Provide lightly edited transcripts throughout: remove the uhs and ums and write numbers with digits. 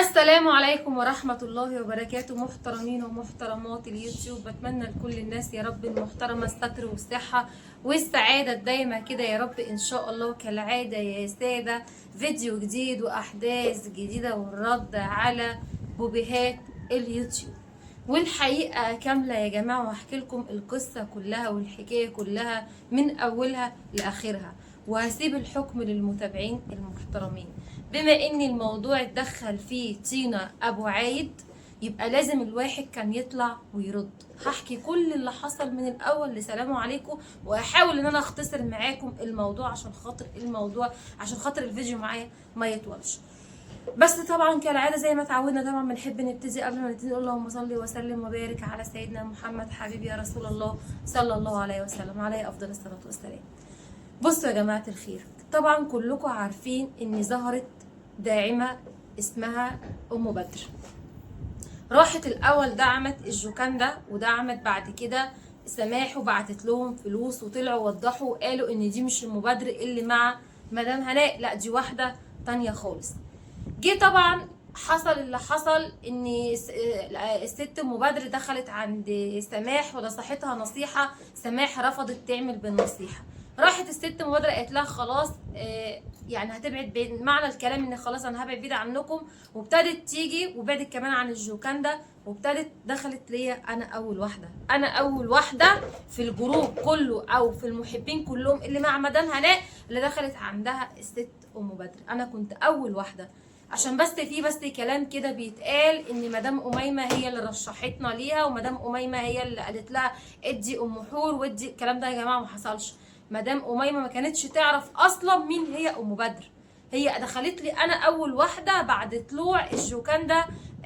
السلام عليكم ورحمة الله وبركاته. محترمين ومحترمات اليوتيوب، بتمنى لكل الناس يا رب المحترمة الستر والصحة والسعادة الدايمة كده يا رب إن شاء الله. كالعادة يا سادة، فيديو جديد وأحداث جديدة والرد على بوبيهات اليوتيوب، والحقيقة كاملة يا جماعة، وهحكي لكم القصة كلها والحكاية كلها من أولها لآخرها، وهسيب الحكم للمتابعين المحترمين. بما ان الموضوع اتدخل فيه تينا ابو عايد، يبقى لازم الواحد كان يطلع ويرد. هحكي كل اللي حصل من الاول لسلام عليكم، وهحاول ان انا اختصر معاكم الموضوع عشان خاطر الفيديو معايا ما يطولش. بس طبعا كالعاده زي ما اتعودنا، طبعا بنحب نبتدي قبل ما نبتدي نقول اللهم صل وسلم وبارك على سيدنا محمد حبيبي يا رسول الله صلى الله عليه وسلم، عليه افضل الصلاه والسلام. بصوا يا جماعه الخير، طبعا كلكم عارفين ان ظهرت داعمة اسمها أم بدر. راحت الأول دعمت الجوكاندا، ودعمت بعد كده سماح، وبعتت لهم فلوس، وطلعوا وضحوا وقالوا إن دي مش أم بدر اللي مع مدام هناء، لا دي واحدة تانية خالص. جه طبعا حصل اللي حصل، ان الست ام بدر دخلت عند سماح ونصحتها نصيحة، سماح رفضت تعمل بالنصيحة. راحت الست ام بدر قالت لها خلاص، يعني هتبعد بين معنى الكلام ان خلاص انا هبعد بعيد عنكم، وابتدت تيجي وبعدت كمان عن الجوكاندا، وابتدت دخلت ليا انا اول واحده في الجروب كله او في المحبين كلهم اللي مع مدام هناء، اللي دخلت عندها الست ام بدر. انا كنت اول واحده، عشان بس كلام كده بيتقال ان مدام اميمه هي اللي رشحتنا ليها، ومدام اميمه هي اللي قالت لها ادي ام حور وادي الكلام ده. يا جماعه ما حصلش. مدام اميمه ما كانتش تعرف اصلا مين هي ام بدر، هي دخلت لي انا اول واحده بعد طلوع الجوكاندا،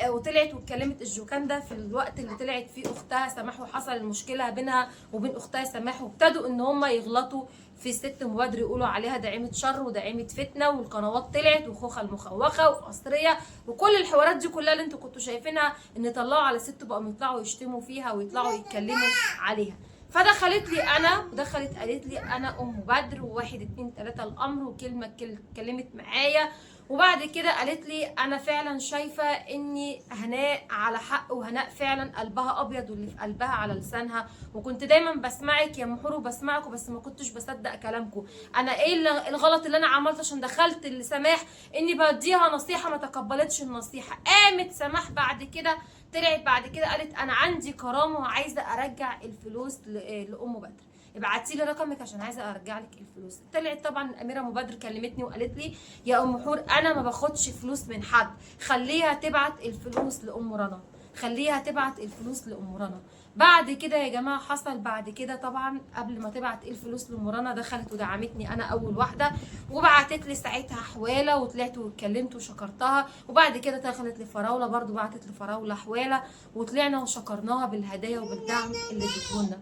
وطلعت واتكلمت الجوكاندا في الوقت اللي طلعت فيه اختها سماح، وحصل المشكله بينها وبين اختها سماح، وابتدوا ان هم يغلطوا في الست ام بدر، يقولوا عليها داعمه شر وداعمه فتنه، والقنوات طلعت وخوخه المخوخه وقصريه، وكل الحوارات دي كلها اللي انتوا كنتوا شايفينها ان طلعوا على الست، بقوا يطلعوا يشتموا فيها ويطلعوا يتكلموا عليها. فدخلت لي انا ودخلت قالت لي انا ام بدر، وواحد اتنين تلاته الامر، وكلمه اتكلمت معايا، وبعد كده قالت لي انا فعلا شايفه اني هناء على حق، وهناء فعلا قلبها ابيض واللي في قلبها على لسانها، وكنت دايما بسمعك يا محور وبسمعكم، بس ما كنتش بصدق كلامكم. انا ايه الغلط اللي انا عملته عشان دخلت لسماح اني بديها نصيحه ما تقبلتش النصيحه؟ قامت سماح بعد كده طلعت بعد كده قالت انا عندي كرامه وعايزه ارجع الفلوس لام بدر، ابعتي لي رقمك عشان عايزه ارجع لك الفلوس. طلعت طبعا الاميره ام بدر كلمتني وقالت لي يا ام حور انا ما باخدش فلوس من حد، خليها تبعت الفلوس لام رنا، خليها تبعت الفلوس لام رنا. بعد كده يا جماعه حصل بعد كده طبعا قبل ما تبعت الفلوس لام رنا دخلت ودعمتني انا اول واحده، وبعتت لي ساعتها حواله، وطلعت واتكلمت وشكرتها، وبعد كده دخلت لفراوله برضو بعتت لفراوله حواله، وطلعنا وشكرناها بالهدايا وبالدعم اللي اديتهولنا.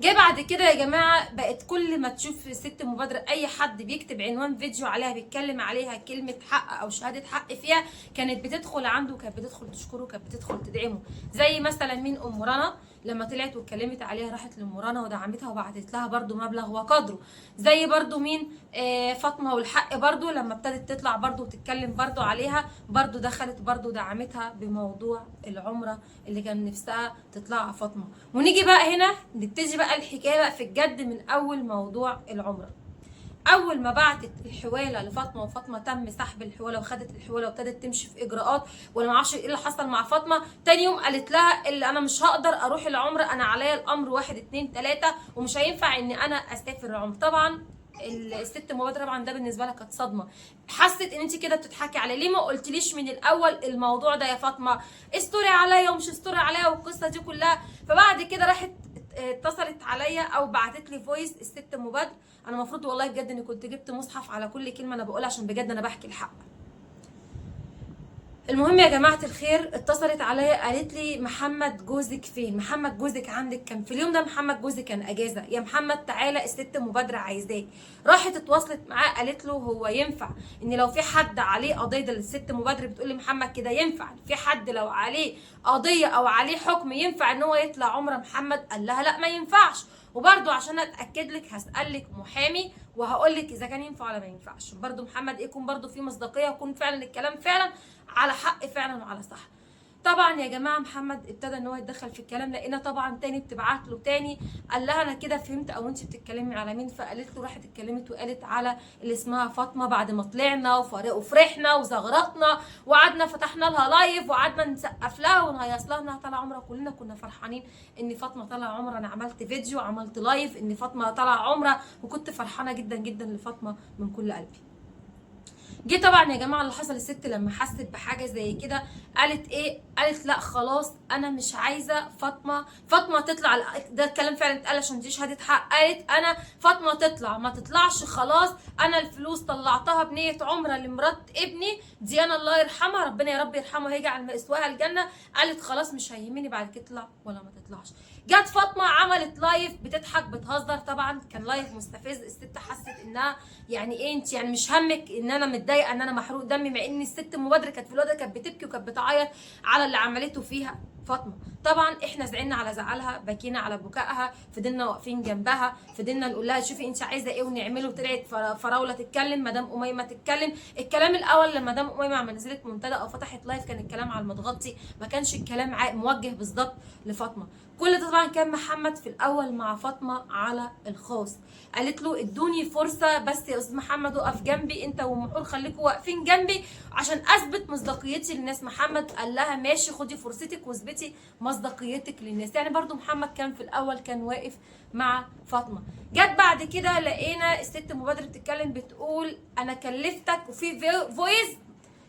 جه بعد كده يا جماعه بقت كل ما تشوف ست مبادره اي حد بيكتب عنوان فيديو عليها بيتكلم عليها كلمه حق او شهاده حق فيها، كانت بتدخل عنده، كانت بتدخل تشكره، كانت بتدخل تدعمه. زي مثلا مين؟ ام رنا لما طلعت واتكلمت عليها راحت لام رنا ودعمتها وبعتت لها برده مبلغ وقدره. زي برده مين؟ فاطمه والحق برده لما ابتدت تطلع برده وتتكلم برده عليها، برده دخلت برده دعمتها بموضوع العمره اللي كان نفسها تطلع فاطمه. ونيجي بقى هنا نبتدي بقى الحكايه بقى في الجد من اول موضوع العمره. اول ما بعتت الحواله لفاطمه، وفاطمه تم سحب الحواله وخدت الحواله وابتدت تمشي في اجراءات، ولا ما اعرفش ايه اللي حصل مع فاطمه. تاني يوم قالت لها اللي انا مش هقدر اروح العمره، انا عليا الامر واحد اتنين تلاته، ومش هينفع ان انا اسافر العمره. طبعا الست مبادره طبعا ده بالنسبه لها كانت صدمه، حست ان انت كده بتضحكي عليا، ليه ما قلتليش من الاول الموضوع ده يا فاطمه؟ استوري عليا ومش استوري عليا والقصه دي كلها. فبعد كده راحت اتصلت عليا او بعتت لي فويس الست ام بدر. انا المفروض والله بجد اني كنت جبت مصحف على كل كلمه انا بقولها، عشان بجد انا بحكي الحق. المهم يا جماعه الخير، اتصلت عليا قالت لي محمد جوزك فين؟ محمد جوزك عندك؟ كان في اليوم ده محمد جوزك كان اجازه. يا محمد تعالى الست مبادره عايزاك. راحت اتواصلت معاه قالت له هو ينفع ان لو في حد عليه قضيه؟ ده الست مبادره بتقول لي محمد كده ينفع في حد لو عليه قضيه او عليه حكم ينفع ان هو يطلع عمره محمد؟ قال لها لا ما ينفعش. وبرده عشان اتاكد لك هسالك محامي وهقول لك اذا كان ينفع ولا ما ينفعش. برده محمد يكون برده في مصداقيه ويكون فعلا الكلام فعلا على حق فعلا وعلى صح. طبعا يا جماعه محمد ابتدى ان هو يتدخل في الكلام، لقينا طبعا تاني بتبعت له تاني قال لها انا كده فهمت او انت بتتكلمي على مين، فقالت له راحت اتكلمت وقالت على اللي اسمها فاطمه بعد ما طلعنا وفرحنا وزغرطنا وقعدنا فتحنا لها لايف وقعدنا نسقف لها ونهيص لها انها طالعه عمره. كلنا كنا فرحانين ان فاطمه طالعه عمره، انا عملت فيديو عملت لايف ان فاطمه طالعه عمره وكنت فرحانه جدا جدا لفاطمه من كل قلبي. جه طبعا يا جماعه اللي حصل، الست لما حست بحاجه زي كده قالت ايه؟ قالت لا خلاص انا مش عايزه فاطمه تطلع. ده الكلام فعلا اتقال عشان دي شهاده حق. قالت انا فاطمه تطلع ما تطلعش خلاص، انا الفلوس طلعتها بنيه عمره لمرات ابني ديانا الله يرحمها، ربنا يا رب يرحمها ويجعل مأسواها الجنه. قالت خلاص مش هيهمني بعد كده تطلع ولا ما تطلعش. جت فاطمه عملت لايف بتضحك بتهزر، طبعا كان لايف مستفز. الست حست انها يعني ايه انت يعني مش همك ان انا متضايقه ان انا محروق دمي، مع ان الست مبادره كانت في الوقت كانت بتبكي وكانت بتعيط على اللي عملته فيها فاطمه. طبعا احنا زعلنا على زعلها، بكينا على بكائها، فضلنا واقفين جنبها، فضلنا نقول لها شوفي انت عايزه ايه ونعمله. طلعت فراوله تتكلم، مدام اميمه تتكلم. الكلام الاول لما مدام اميمه عم نزلت منتدى او فتحت لايف كان الكلام على المتغطي، ما كانش الكلام موجه بالظبط لفاطمه. كل ده طبعا كان محمد في الاول مع فاطمه على الخاص. قالت له ادوني فرصه بس يا استاذ محمد وقف جنبي انت ومحور، خليكوا واقفين جنبي عشان اثبت مصداقيتي للناس. محمد قال لها ماشي خدي فرصتك واثبتي مصداقيتك للناس. يعني برضو محمد كان في الاول كان واقف مع فاطمه. جت بعد كده لقينا الست مبادره بتتكلم بتقول انا كلفتك، وفي فويس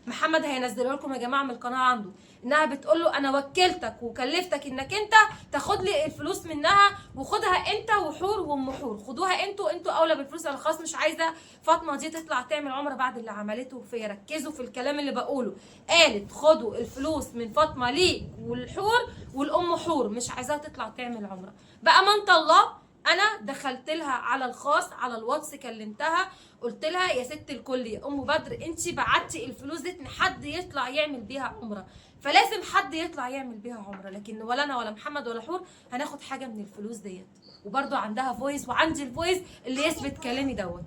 محمد هينزله لكم يا جماعه من القناه عنده، انها بتقول له انا وكلتك وكلفتك انك انت تاخد لي الفلوس منها وخدها انت وحور وام حور، خدوها انتوا اولى بالفلوس. انا خلاص مش عايزه فاطمه دي تطلع تعمل عمره بعد اللي عملته فيا. ركزوا في الكلام اللي بقوله. قالت خدوا الفلوس من فاطمه ليه والحور والام حور، مش عايزاها تطلع تعمل عمره. بامانه الله انا دخلت لها على الخاص على الواتس كلمتها قلت لها يا ست الكل يا ام بدر انت بعتي الفلوس دي ان حد يطلع يعمل بيها عمره، فلازم حد يطلع يعمل بيها عمره، لكن ولا انا ولا محمد ولا حور هناخد حاجه من الفلوس ديت. وبرده عندها فويس وعندي الفويس اللي يثبت كلامي دوت.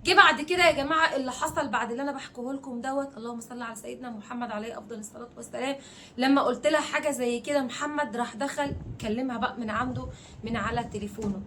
جه بعد كده يا جماعه اللي حصل بعد اللي انا بحكيه لكم دوت، اللهم صل على سيدنا محمد عليه افضل الصلاه والسلام. لما قلت لها حاجه زي كده محمد راح دخل كلمها بقى من عنده من على تليفونه.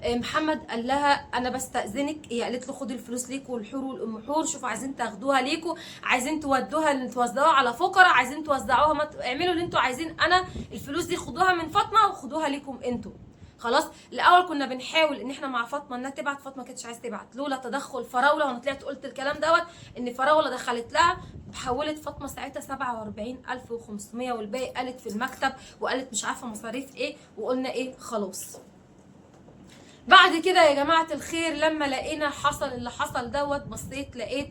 محمد قال لها انا بستاذنك، هي قالت له خدي الفلوس ليكوا والحور والام حور، شوفوا عايزين تاخدوها ليكوا، عايزين تودوها توزعوها على فقراء، عايزين توزعوها اعملوا اللي انتوا عايزين، انا الفلوس دي خدوها من فاطمه وخدوها ليكم انتوا. خلاص الاول كنا بنحاول ان احنا مع فاطمه انها تبعت، فاطمه ما كانتش عايزه تبعت لولا تدخل فراوله، وانا طلعت قلت الكلام دوت ان فراوله دخلت لها حولت فاطمه ساعتها 47500 والباقي قالت في المكتب وقالت مش عارفه مصاريف ايه، وقلنا ايه خلاص. بعد كده يا جماعه الخير لما لقينا حصل اللي حصل دوت بصيت لقيت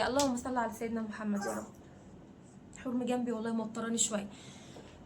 اللهم صل على سيدنا محمد يا رب. حرم جنبي والله موتراني شويه.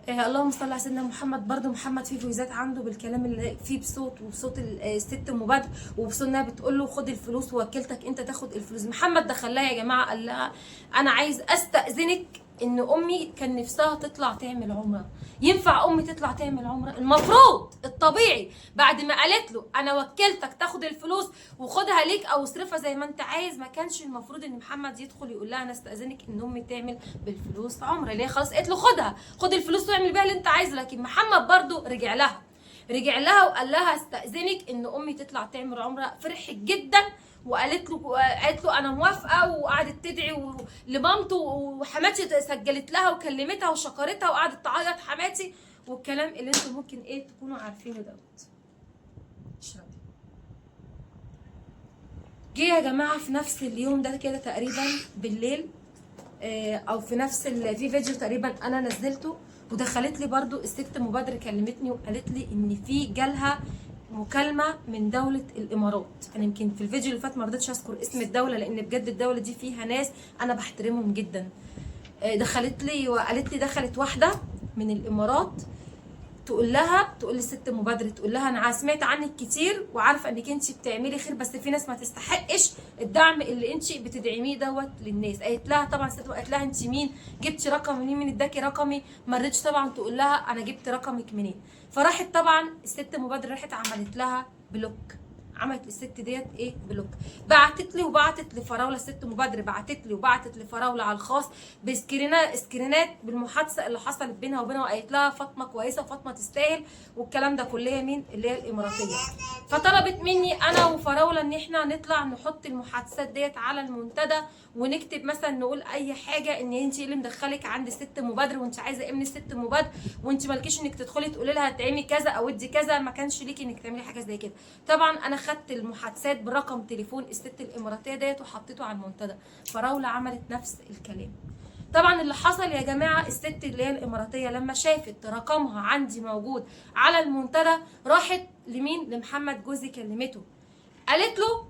اللهم صل على سيدنا محمد. برضه محمد فيه فويزات عنده بالكلام اللي فيه بصوت وبصوت الست مبادر وبصوت انها بتقول له خد الفلوس ووكلتك انت تاخد الفلوس. محمد دخل لها يا جماعه قال لها انا عايز استاذنك ان امي كان نفسها تطلع تعمل عمره، ينفع امي تطلع تعمل عمره؟ المفروض الطبيعي بعد ما قالت له انا وكلتك تاخد الفلوس وخدها ليك او اصرفها زي ما انت عايز، ما كانش المفروض ان محمد يدخل يقول لها انا استاذنك ان امي تعمل بالفلوس عمره؟ ليه خلاص قالت له خدها، خد الفلوس واعمل بيها اللي انت عايزه. لكن محمد برضو رجع لها وقال لها استاذنك ان امي تطلع تعمل عمره. فرحت جدا وقالت له انا موافقه، وقعدت تدعي لمامته وحماتي سجلت لها وكلمتها وشكرتها وقعدت تعيط حماتي والكلام اللي انتم ممكن ايه تكونوا عارفينه دوت. اشربي. جه يا جماعه في نفس اليوم ده كده تقريبا بالليل او في نفس في فيديو تقريبا انا نزلته ودخلت لي برضو الست مبادره كلمتني وقالت لي ان في جالها مكالمه من دوله الامارات. انا يمكن في الفيديو اللي فات ما رضيتش اذكر اسم الدوله لان بجد الدوله دي فيها ناس انا بحترمهم جدا. دخلت لي وقالت لي دخلت واحده من الامارات تقول للست مبادره تقول لها انا سمعت عنك كتير وعارفه انك انت بتعملي خير بس في ناس ما تستحقش الدعم اللي انت بتدعميه دوت للناس. قالت لها طبعا الست قالت لها انت مين؟ جبتي رقم منين؟ من اداكي رقمي؟ ما رضتش طبعا تقول لها انا جبت رقمك منين. فراحت طبعا الست مبادره راحت عملت لها بلوك، عملت الست ديت ايه بلوك. بعتت لي وبعتت لفراوله، الست مبادره بعتت لي وبعتت لفراوله على الخاص سكرينات بالمحادثه اللي حصلت بينها وبينها، وقالت لها فاطمه كويسه وفاطمه تستاهل والكلام ده كله. مين اللي هي الاماراتيه. فطلبت مني انا وفراوله ان احنا نطلع نحط المحادثات ديت على المنتدى، ونكتب مثلا نقول اي حاجه ان انت اللي مدخلك عند الست مبادره، وانت عايزه ايه من الست مبادره، وانت مالكيش انك تدخلي تقولي لها تعملي كذا او ادي كذا، ما كانش ليكي انك تعملي حاجه زي كده. طبعا انا خدت المحادثات برقم تليفون الست الاماراتيه ديت وحطيته على المنتدى. فراوله عملت نفس الكلام. طبعا اللي حصل يا جماعه، الست اللي هي الاماراتيه لما شافت رقمها عندي موجود على المنتدى راحت لمين؟ لمحمد جوزي، كلمته قالت له،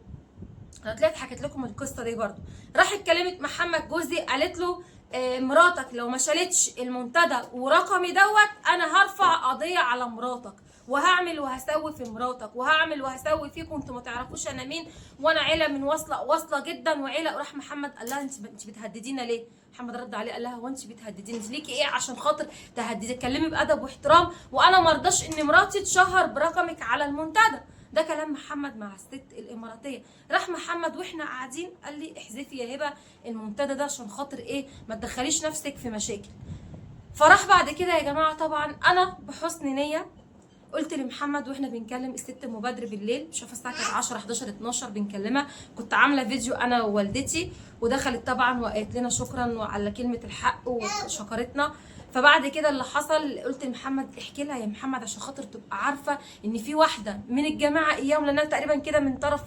انا طلعت حكيت لكم القصه دي برضو، راحت كلمت محمد جوزي قالت له مراتك لو ما شالتش المنتدى ورقمي دوت انا هرفع قضيه على مراتك، وهعمل وهسوي في مراتك، وهعمل وهسوي فيكم، انتوا ما تعرفوش انا مين، وانا عيله من واصله جدا وعيله. راح محمد قال لها انت بتهددينا ليه؟ محمد رد عليه قال لها هو انت بتهدديني؟ انت ليكي ايه عشان خاطر تهددي؟ اتكلمي بادب واحترام، وانا ما ارضاش ان مراتي تشهر برقمك على المنتدى. ده كلام محمد مع الست الاماراتيه. راح محمد واحنا قاعدين قال لي احذفي يا هبه المنتدى ده عشان خاطر ايه ما تدخليش نفسك في مشاكل. فراح بعد كده يا جماعه طبعا انا بحسن نيه قلت لمحمد واحنا بنكلم الست مبادره بالليل، مش عارفه الساعه كانت 10 11 12 بنكلمها، كنت عامله فيديو انا ووالدتي، ودخلت طبعا وقالت لنا شكرا وعلى كلمه الحق وشكرتنا. فبعد كده اللي حصل قلت لمحمد احكي لها يا محمد عشان خاطر تبقى عارفه ان في واحده من الجماعه اياهم، لانها تقريبا كده من طرف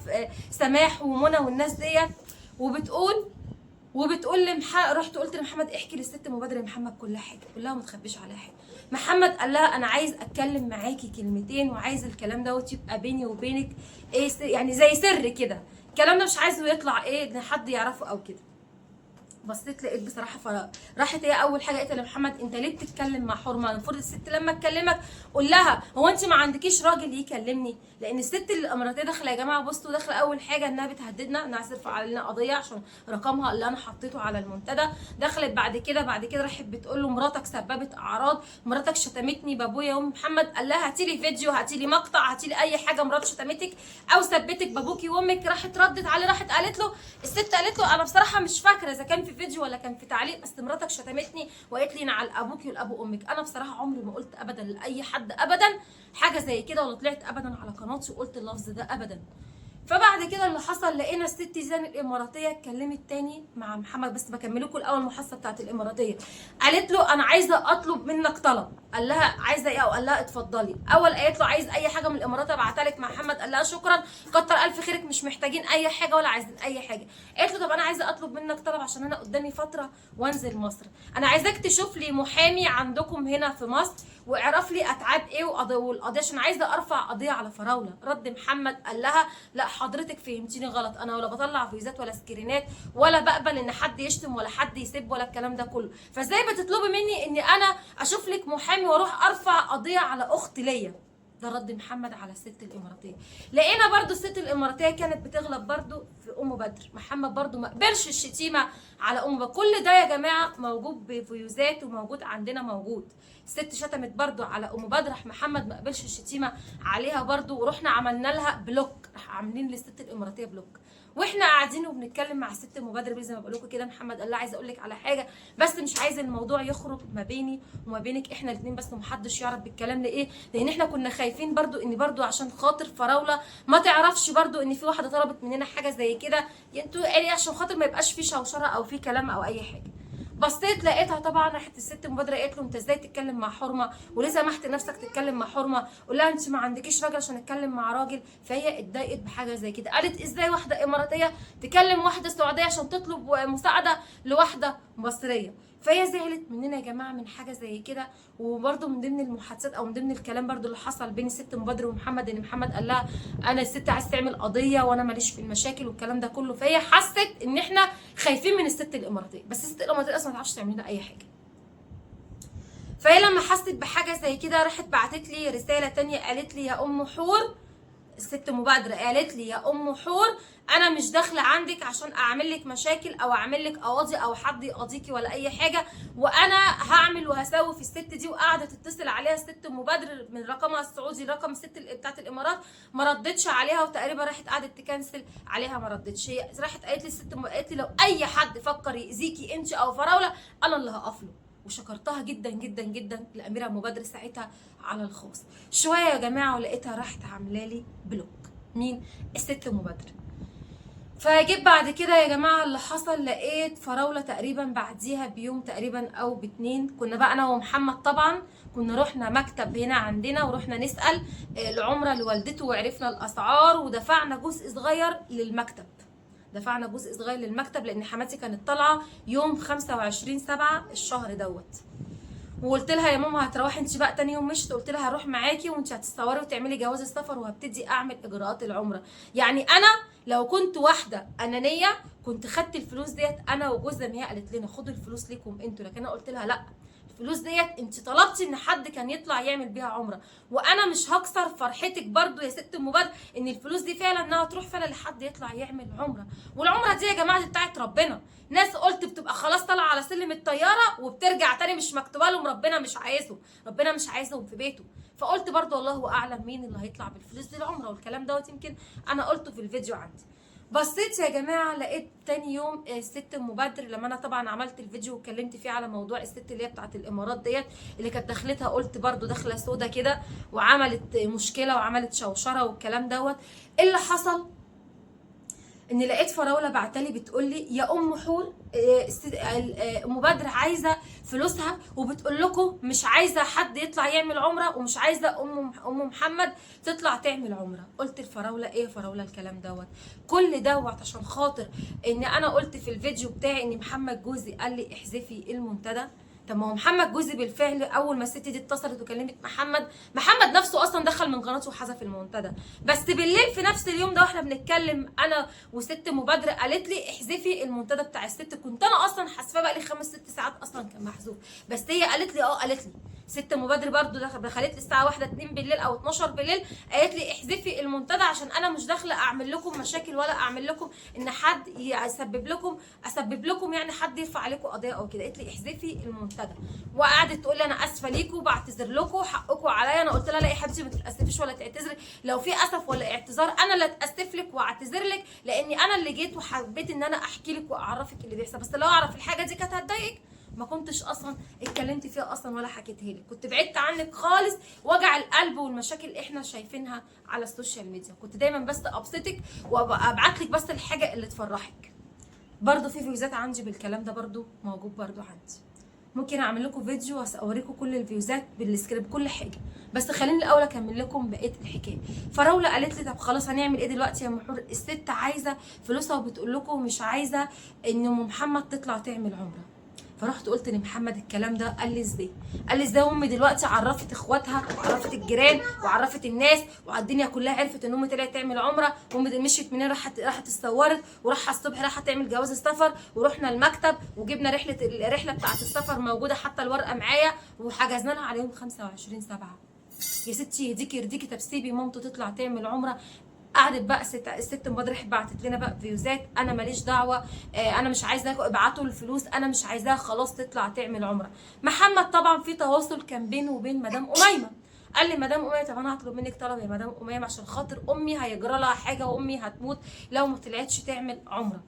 سماح ومنى والناس ديت، وبتقول رحت قلت لمحمد احكي للست مبادره يا محمد كل حاجه، قول لها ما تخبيش عليها حاجه. محمد قال لها انا عايز اتكلم معاكي كلمتين، وعايز الكلام دوت يبقى بيني وبينك ايه يعني زي سر كده، الكلام ده مش عايزه يطلع ايه ان حد يعرفه او كده. بصيت لقيت بصراحه راحت هي اول حاجه قالت لمحمد انت ليه بتتكلم مع حرمه؟ المفروض الست لما تكلمك قول لها هو انت ما عندكيش راجل يكلمني؟ لان الست الاماراتيه داخله يا جماعه، بصوا داخله اول حاجه انها بتهددنا انها هترفع علينا قضيه عشان رقمها اللي انا حطيته على المنتدى. دخلت بعد كده راحت بتقول له مراتك سببت اعراض، مراتك شتمتني بابويا وامي. محمد قال لها هاتي لي فيديو، هاتي لي مقطع، هاتي لي اي حاجه مرات شتمتك او ثبتك بابوكي وامك. راحت ردت عليه، راحت قالت له الست قالت له انا بصراحه مش فاكره اذا كان في فيديو ولا كان في تعليق، بس مراتك شتمتني وقالت لي على ابوكي والابو امك. انا بصراحه عمري ما قلت ابدا لاي حد ابدا حاجه زي كده، ولا طلعت ابدا على قناتي وقلت اللفظ ده ابدا. فبعد كده اللي حصل لقينا الست زين الاماراتيه اتكلمت تاني مع محمد، بس بكمل لكم الاول المحادثه بتاعت الاماراتيه. قالت له انا عايزه اطلب منك طلب. قال لها عايزه ايه؟ او قال لها اتفضلي. اول قالت له عايز اي حاجه من الامارات ابعتها لك. محمد قال لها شكرا كتر الف خيرك، مش محتاجين اي حاجه ولا عايزين اي حاجه. قالت له طب انا عايزه اطلب منك طلب عشان انا قدامي فتره وانزل مصر، انا عايزاك تشوف لي محامي عندكم هنا في مصر واعرف لي اتعاب ايه والقضيه، عشان عايزه ارفع قضيه على فراوله. رد محمد قال لها لا حضرتك فهمتيني غلط، انا ولا بطلع فيزات ولا سكرينات ولا بقبل ان حد يشتم ولا حد يسب ولا الكلام ده كله، فازاي بتطلبي مني اني انا اشوف لك محامي واروح ارفع قضيه على اخت ليا؟ ده رد محمد على الست الاماراتيه. لقينا برضو الست الاماراتيه كانت بتغلب برضو في ام بدر. محمد برضو ما قبلش الشتيمه على ام بدر. كل ده يا جماعه موجود بفيوزات وموجود عندنا موجود. الست شتمت برضو على ام بدر، راح محمد ما قبلش الشتيمه عليها برضو، ورحنا عملنا لها بلوك، راح عاملين للست الاماراتيه بلوك. واحنا قاعدين وبنتكلم مع الست مبادره زي ما بقول لكم كده، محمد قال لها عايزه اقول لك على حاجه بس مش عايز الموضوع يخرج ما بيني وما بينك احنا الاثنين بس، ومحدش يعرف بالكلام ليه، لان احنا كنا خايفين برضو ان برضو عشان خاطر فراوله ما تعرفش برضو ان في واحده طلبت مننا حاجه زي كده، انتوا يعني عشان خاطر ما يبقاش في شوشره او في كلام او اي حاجه. بصيت لقيتها طبعا راحت الست مبادره قالت له انت ازاي تتكلم مع حرمه وليه سمحت نفسك تتكلم مع حرمه؟ قول لها انت ما عندكيش راجل عشان اتكلم مع راجل. فهي اتضايقت بحاجه زي كده، قالت ازاي واحده اماراتيه تكلم واحده سعوديه عشان تطلب مساعده لواحده مصريه؟ فهي زعلت مننا يا جماعه من حاجه زي كده. وبرده من ضمن المحادثات او من ضمن الكلام برده اللي حصل بين الست مبادره ومحمد ان محمد قال لها انا الست عايز تعمل قضيه وانا ماليش في المشاكل والكلام ده كله، فهي حست ان احنا خايفين من الست الاماراتيه، بس الست الاماراتيه اصلا ما تعرفش تعمل لنا اي حاجه. فهي لما حست بحاجه زي كده راحت بعتت لي رساله ثانيه قالت لي يا ام حور الست ام بدر قالت لي يا ام حور انا مش داخله عندك عشان اعمل لك مشاكل او اعمل لك قواضي او حد يقاضيكي ولا اي حاجه، وانا هعمل وهسوي في الست دي. وقاعده تتصل عليها الست ام بدر من رقمها السعودي رقم الست بتاعت الامارات، ما ردتش عليها، وتقريبا راحت قعدت تكنسل عليها ما ردتش. هي راحت قالت لي الست قالت لي لو اي حد فكر يأذيكي انت او فراوله انا اللي هقف له. وشكرتها جدا جدا جدا الاميره ام بدر ساعتها على الخاص. شويه يا جماعه ولقيتها راحت عامله لي بلوك. مين؟ الست ام بدر. فجيت بعد كده يا جماعه اللي حصل، لقيت فراوله تقريبا بعديها بيوم تقريبا او باتنين، كنا بقى انا ومحمد طبعا كنا رحنا مكتب هنا عندنا ورحنا نسال العمره لوالدته وعرفنا الاسعار ودفعنا جزء صغير للمكتب. دفعنا جزء صغير للمكتب لان حماتي كانت طالعه يوم 25/7 الشهر دوت. وقلت لها يا ماما هتروحي انت بقى تاني يوم مشت، قلت لها هروح معاكي وانت هتتصوري وتعملي جواز السفر وهبتدي اعمل اجراءات العمره. يعني انا لو كنت واحده انانيه كنت خدت الفلوس ديت انا وجوزها، ما هي قالت لنا خدوا الفلوس ليكم انتوا، لكن انا قلت لها لا، الفلوس ديت انت طلبتي ان حد كان يطلع يعمل بيها عمره، وانا مش هكسر فرحتك برضو يا ست ام بدر ان الفلوس دي فعلا انها تروح فعلا لحد يطلع يعمل عمره. والعمره دي يا جماعه دي بتاعت ربنا. ناس قلت بتبقى خلاص طالعه على سلم الطياره وبترجع تاني مش مكتوبه لهم، ربنا مش عايزهم، ربنا مش عايزهم في بيته. فقلت برضو الله اعلم مين اللي هيطلع بالفلوس دي العمره، والكلام دوت يمكن انا قلته في الفيديو عندي. بصيت يا جماعه لقيت تاني يوم الست ام بدر، لما انا طبعا عملت الفيديو واتكلمت فيه على موضوع الست اللي هي بتاعت الامارات ديت اللي كانت دخلتها، قلت برضو داخله سودا كده وعملت مشكله وعملت شوشره والكلام دوت. اللي حصل ان لقيت فراوله بعتلي بتقول لي يا ام حور ام بدر عايزه فلوسها وبتقول لكم مش عايزه حد يطلع يعمل عمره ومش عايزه ام محمد تطلع تعمل عمره. قلت الفراوله ايه يا فراوله الكلام دوت؟ كل دوت عشان خاطر ان انا قلت في الفيديو بتاعي ان محمد جوزي قال لي احذفي المنتدى. طب ما هو محمد جوزي بالفعل اول ما الست دي اتصلت وكلمت محمد نفسه اصلا دخل من قناته وحذف المنتدى. بس بالليل في نفس اليوم ده واحنا بنتكلم انا وست مبادره قالت لي احذفي المنتدى بتاع الست. كنت انا اصلا حاسفاه بقى لي 5-6 ساعات اصلا كان محذوف، بس هي قالت لي قالت لي ست مبادر برضو دخلت لي الساعه 1-2 بالليل او 12 بالليل قالت لي احذفي المنتدى عشان انا مش داخله اعمل لكم مشاكل ولا اعمل لكم ان حد اسبب لكم يعني حد يرفع عليكم قضيه او كده. قالت لي احذفي المنتدى وقعدت تقول لي انا اسفه ليكم وبعتذر لكم حقكم عليا. انا قلت لها لا يا حبيبتي ما تتاسفيش ولا تعتذري، لو في اسف ولا اعتذار انا اللي اتاسف لك واعتذر لك لاني انا اللي جيت وحبيت ان انا احكي لك واعرفك اللي بيحصل. بس لو اعرف الحاجه دي كانت هتضايقك ما كنتش اصلا اتكلمت فيها اصلا ولا حكيتها لك، كنت بعدت عنك خالص. وجع القلب والمشاكل احنا شايفينها على السوشيال ميديا، كنت دايما بس ابسطك وابعت لك بس الحاجه اللي تفرحك. برضو في فيوزات عندي بالكلام ده برضو موجود برضو عندي، ممكن اعمل لكم فيديو واوريكم كل الفيوزات بالسكريبت كل حاجه. بس خليني الاول اكمل لكم بقيه الحكايه. فراوله قالت لي طب خلاص هنعمل ايه دلوقتي يا محور؟ الست عايزه فلوسها وبتقول لكم مش عايزه ان ام محمد تطلع تعمل عمره. فرحت قلت لمحمد الكلام ده، قال لي ازاي؟ قال لي ازاي امي دلوقتي عرفت اخواتها وعرفت الجيران وعرفت الناس والدنيا كلها عرفت ان امي طلعت تعمل عمره، وامي مشيت منين راحت اتصورت وراح الصبح راحت تعمل جواز السفر ورحنا المكتب وجبنا الرحله بتاعت السفر موجوده حتى الورقه معايا وحجزنا لها على يوم 25/7. يا ستي يهديكي طب سيبي مامته تطلع تعمل عمره. قعدت بقى الست مبادره راحت بعتت لنا بقى فيوزات انا ماليش دعوه، انا مش عايزاكم ابعتوا الفلوس انا مش عايزاها خلاص تطلع تعمل عمره. محمد طبعا في تواصل كان بينه وبين مدام اميمه، قال لي مدام اميمه طب انا هطلب منك طلب يا مدام اميمه عشان خاطر امي هيجرى لها حاجه وامي هتموت لو ما طلعتش تعمل عمره.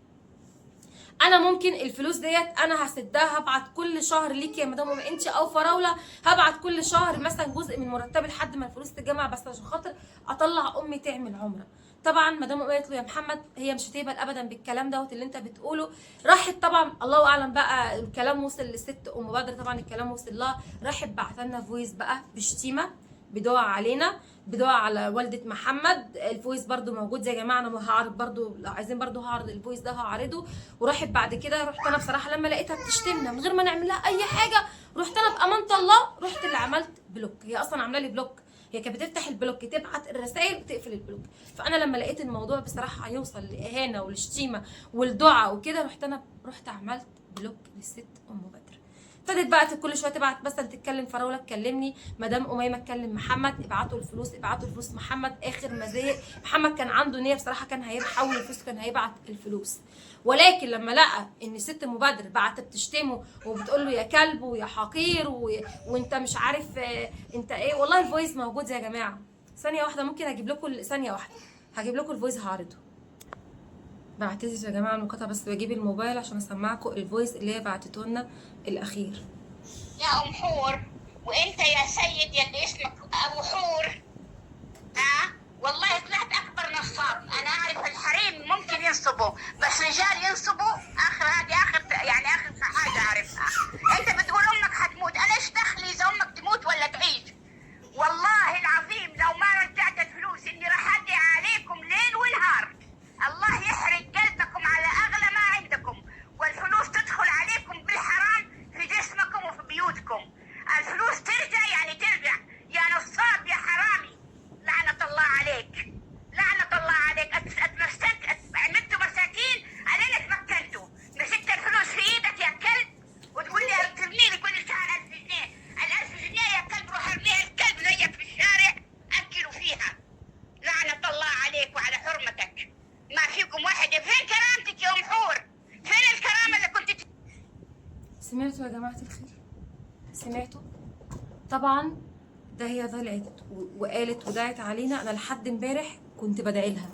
انا ممكن الفلوس ديت انا هسدها، هبعت كل شهر ليكي يا مدام انت او فراوله، هبعت كل شهر مثلا جزء من مرتبي لحد ما الفلوس تتجمع بس عشان خاطر اطلع امي تعمل عمره. طبعا مدام قالت له يا محمد هي مش هتقبل ابدا بالكلام دوت اللي انت بتقوله. راحت طبعا الله اعلم بقى الكلام وصل للست ام بدر، طبعا الكلام وصل لها، راحت بعت لنا فويس بقى بشتيمه بدعاء علينا بدعاء على والده محمد. الفويس برده موجود يا جماعه، انا هعرض برده لو عايزين برده هعرض الفويس ده هعرضه. وراحت بعد كده رحت انا بصراحه لما لقيتها بتشتمنا من غير ما نعمل لها اي حاجه رحت انا بامانه الله رحت اللي عملت بلوك. هي اصلا عامله لي بلوك، هي كانت بتفتح البلوك تبعت الرسائل وتقفل البلوك. فانا لما لقيت الموضوع بصراحه هيوصل لاهانه والشتيمه والدعاء وكده رحت عملت بلوك للست ام بدر. ابتدت بقى كل شويه تبعت مثلا تتكلم فراوله تكلمني، مدام اميمه تكلم محمد، ابعتوا الفلوس ابعتوا الفلوس. محمد اخر ما زهق، محمد كان عنده نيه بصراحه، كان هيحول الفلوس، كان هيبعت الفلوس، ولكن لما لقى ان ست مبادر بعت بتشتمه وبتقول له يا كلب ويا حقير وانت مش عارف انت ايه. والله الفويس موجود يا جماعه، ثانيه واحده ممكن اجيب لكم، ثانيه واحده هجيب لكم الفويس هعرضه. بعتذر يا جماعه المقاطعه، بس بجيب الموبايل عشان اسمعكم الفويس اللي هي بعتته لنا الاخير. يا ام حور، وانت يا سيد يلي اسمك ابو حور، والله طلعت اكبر نصاب. انا اعرف الحريم ممكن ينصبوا، بس رجال ينصبوا هذه اخر حاجه اعرفها. انت بتقول امك حتموت، انا ايش دخلي اذا امك تموت ولا تعيش؟ والله العظيم لو ما رجعت الفلوس اني راح ادعي عليكم ليل ونهار. الله يحرق قلبكم على اغلى ما عندكم، والفلوس تدخل عليكم بالحرام في جسمكم وفي بيوتكم. الفلوس ترجع يعني ترجع، يا نصاب يا حرامي، لعنة الله عليك، لعنة الله عليك. عملتوا مساكين علينا، تمكنتوا، مسكت الفلوس في ايدك يا كلب وتقول لي ترمي لي كل شهر 1000 جنيه. ال1000 جنيه يا كلب روح ارميها الكلب زيك في الشارع اكلوا فيها. لعنة الله عليك وعلى حرمتك، ما فيكم واحد. فين كرامتك يا ام حور؟ فين الكرامة اللي كنت سمعتوا يا جماعه الخير؟ سمعتوا؟ طبعا ده هي طلعت وقالت ودعت علينا. انا لحد امبارح كنت بدعي لها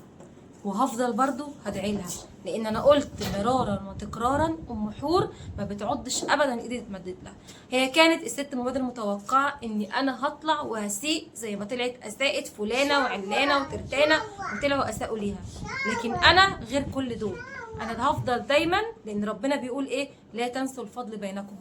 وهفضل برضو هدعي لها، لان انا قلت مرارا وتكرارا ام حور ما بتعضش ابدا ايدي اتمدت لها. هي كانت الست مبادر متوقعه اني انا هطلع وهسيء زي ما طلعت اساءت فلانه وعلانه وترتانه وطلعوا اساءوا ليها، لكن انا غير كل دول. انا هفضل دايما، لان ربنا بيقول ايه؟ لا تنسوا الفضل بينكم.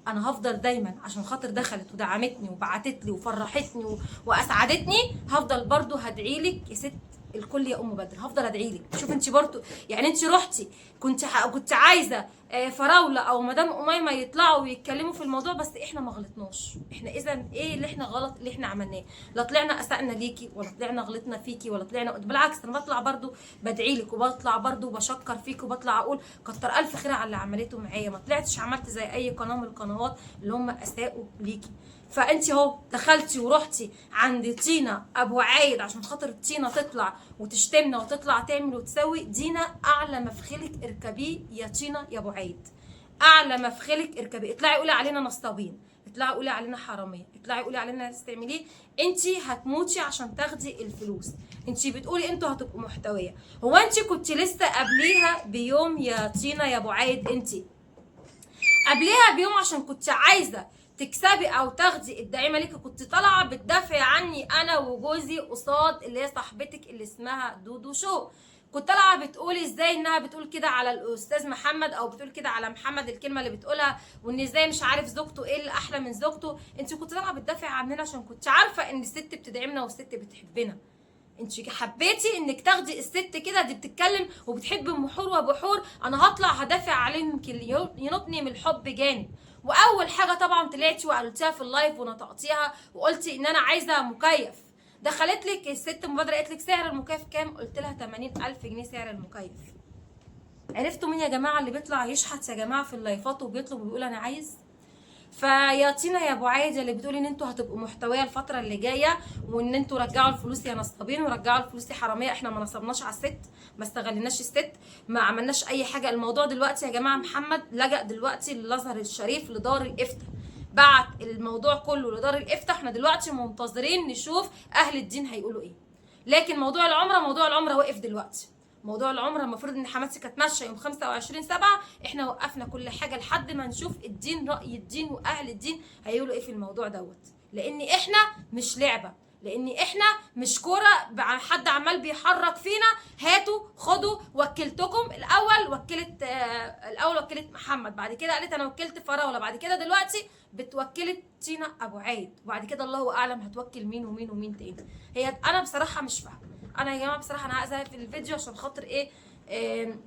انا هفضل دايما عشان خاطر دخلت ودعمتني وبعتت لي وفرحتني واسعدتني، هفضل برضو هدعي لك يا ست الكل يا ام بدر، هفضل ادعي لك. شوف انت برضو يعني انت رحتي كنت عايزه فراوله او مدام اميمه يطلعوا ويتكلموا في الموضوع، بس احنا ما غلطناش. احنا اذا ايه اللي احنا غلط اللي احنا عملناه؟ لا طلعنا اسأنا ليكي ولا طلعنا غلطنا فيكي ولا طلعنا، بالعكس انا بطلع برضو بدعي لك وبطلع برضو بشكر فيك وبطلع اقول كتر الف خير على اللي عملته معايا. ما طلعتش عملت زي اي قناه من القنوات اللي هم اساءوا ليكي. فانت اهو دخلتي ورحتي عند تينا ابو عايد عشان خاطر تينا تطلع وتشتمنا وتطلع تعمل وتسوي. دينا اعلى مفخلك اركبيه يا تينا يا ابو عايد، اعلى مفخلك اركبيه. اطلعي قولي علينا نصابين، اطلعي قولي علينا حراميه، اطلعي قولي علينا تستعمليه. انت هتموتي عشان تاخدي الفلوس. انت بتقولي انتوا هتبقوا محتويه. هو انت كنت لسه قبليها بيوم يا تينا يا ابو عايد، انت قبليها بيوم عشان كنت عايزه تكسبي او تاخدي الدعيمه ليكي، كنت طالعه بتدافعي عني انا وجوزي قصاد اللي هي صاحبتك اللي اسمها دودو شو. كنت طالعه بتقولي ازاي انها بتقول كده على الاستاذ محمد، او بتقول كده على محمد الكلمه اللي بتقولها، وان ازاي مش عارف زوجته ايه اللي احلى من زوجته. انت كنت طالعه بتدافعي عننا عشان كنت عارفه ان الست بتدعمنا والست بتحبنا. انت حبيتي انك تاخدي الست كده دي بتتكلم وبتحب ام حور وابو حور، انا هطلع هدافع عليهم يمكن ينطني من الحب جانب. واول حاجه طبعا طلعتي وقلتيها في اللايف ونطقتيها وقلتي ان انا عايزه مكيف. دخلت لك الست مبادره قالت لك سعر المكيف كام؟ قلت لها 80,000 جنيه سعر المكيف. عرفتوا مين يا جماعه اللي بيطلع يشحت يا جماعه في اللايفات وبيطلب وبيقول انا عايز؟ فيا تينا يا ابو عايد اللي بتقولي ان انتوا هتبقوا محتويه الفتره اللي جايه، وان انتوا رجعوا الفلوس يا نصابين ورجعوا الفلوس يا حراميه. احنا ما نصبناش على الست، ما استغلناش الست، ما عملناش اي حاجه. الموضوع دلوقتي يا جماعه محمد لجأ دلوقتي للازهر الشريف لدار الافتاء، بعت الموضوع كله لدار الافتاء. احنا دلوقتي منتظرين نشوف اهل الدين هيقولوا ايه. لكن موضوع العمره وقف دلوقتي. موضوع العمره المفروض ان حماتي كانت ماشيه يوم 25/7، احنا وقفنا كل حاجه لحد ما نشوف الدين، راي الدين واهل الدين هيقولوا ايه في الموضوع دوت. لان احنا مش لعبه، لان احنا مش كوره حد عمال بيحرك فينا. هاتوا خدوا، وكلتكم الاول وكلت محمد، بعد كده قالت انا وكلت فراوله، بعد كده دلوقتي بتوكلت تينا ابو عايد، وبعد كده الله اعلم هتوكل مين ومين ومين تاني. هي انا بصراحه مش فاهمه. انا يا جماعه بصراحه انا عايزه في الفيديو عشان خاطر ايه،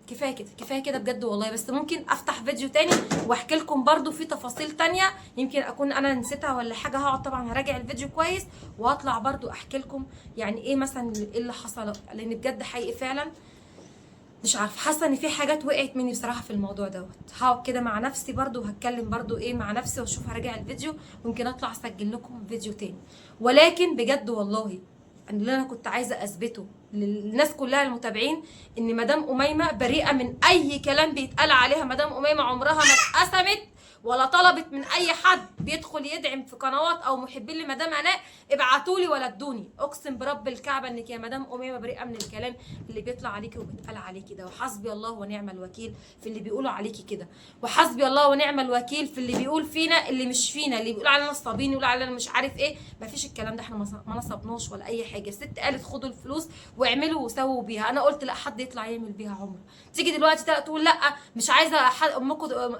كفايه كده كفايه كده بجد والله. بس ممكن افتح فيديو تاني واحكي لكم برده في تفاصيل تانية يمكن اكون انا نسيتها ولا حاجه. هقعد طبعا هراجع الفيديو كويس وهطلع برده احكي لكم يعني ايه مثلا ايه اللي حصل، لان بجد حقيقي فعلا مش عارفه، حاسه ان في حاجات وقعت مني بصراحه في الموضوع دوت. هقعد كده مع نفسي برضو وهتكلم برضو ايه مع نفسي واشوف هراجع الفيديو، ويمكن اطلع اسجل لكم فيديو تاني. ولكن بجد والله اللي انا كنت عايزه اثبته للناس كلها المتابعين ان مدام اميمه بريئه من اي كلام بيتقال عليها. مدام اميمه عمرها ما اتقسمت ولا طلبت من اي حد بيدخل يدعم في قنوات او محبين لمدام هناء ابعتوا لي ولا ادوني. اقسم برب الكعبه انك يا مدام اميمه بريئه من الكلام اللي بيطلع عليكي وبيتقال عليكي ده. وحسبي الله ونعم الوكيل في اللي بيقولوا عليكي كده، وحسبي الله ونعم الوكيل في اللي بيقول فينا اللي مش فينا، اللي بيقول علينا نصابين يقول علينا مش عارف ايه. مفيش الكلام ده، احنا ما نصبناش ولا اي حاجه. الست قالت خدوا الفلوس واعملوا وسووا بيها. انا قلت لا حد يطلع يعمل بيها عمره. تيجي دلوقتي تقول لا مش عايزه امكم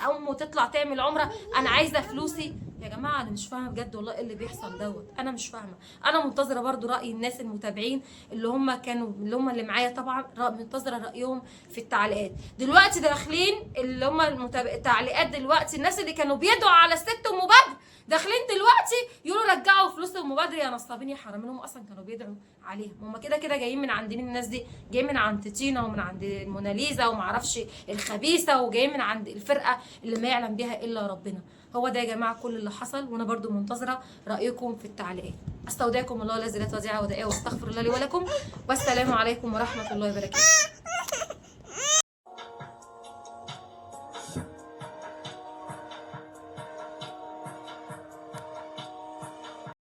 امه تطلع تعمل عمره، انا عايزه فلوسي. يا جماعه انا مش فاهمه بجد والله ايه اللي بيحصل دوت. انا مش فاهمه. انا منتظره برضو راي الناس المتابعين اللي هم كانوا اللي معايا طبعا، منتظره رايهم في التعليقات. دلوقتي داخلين اللي هم التعليقات دلوقتي، الناس اللي كانوا بيدعوا على الست ام بدر داخلين دلوقتي يقولوا رجعوا فلوس ام بدر يا نصابين يا حرامين. هم اصلا كانوا بيدعوا عليهم، هم كده كده جايين من عند الناس دي، جايين من عند تينا ومن عند موناليزا ومعرفش الخبيثه، وجايين من عند الفرقه اللي ما يعلم بها الا ربنا. هو ده يا جماعه كل اللي حصل، وانا برضو منتظره رايكم في التعليقات. استودعكم الله الذي لا تضيع ودائعه، واستغفر الله لي ولكم، والسلام عليكم ورحمه الله وبركاته.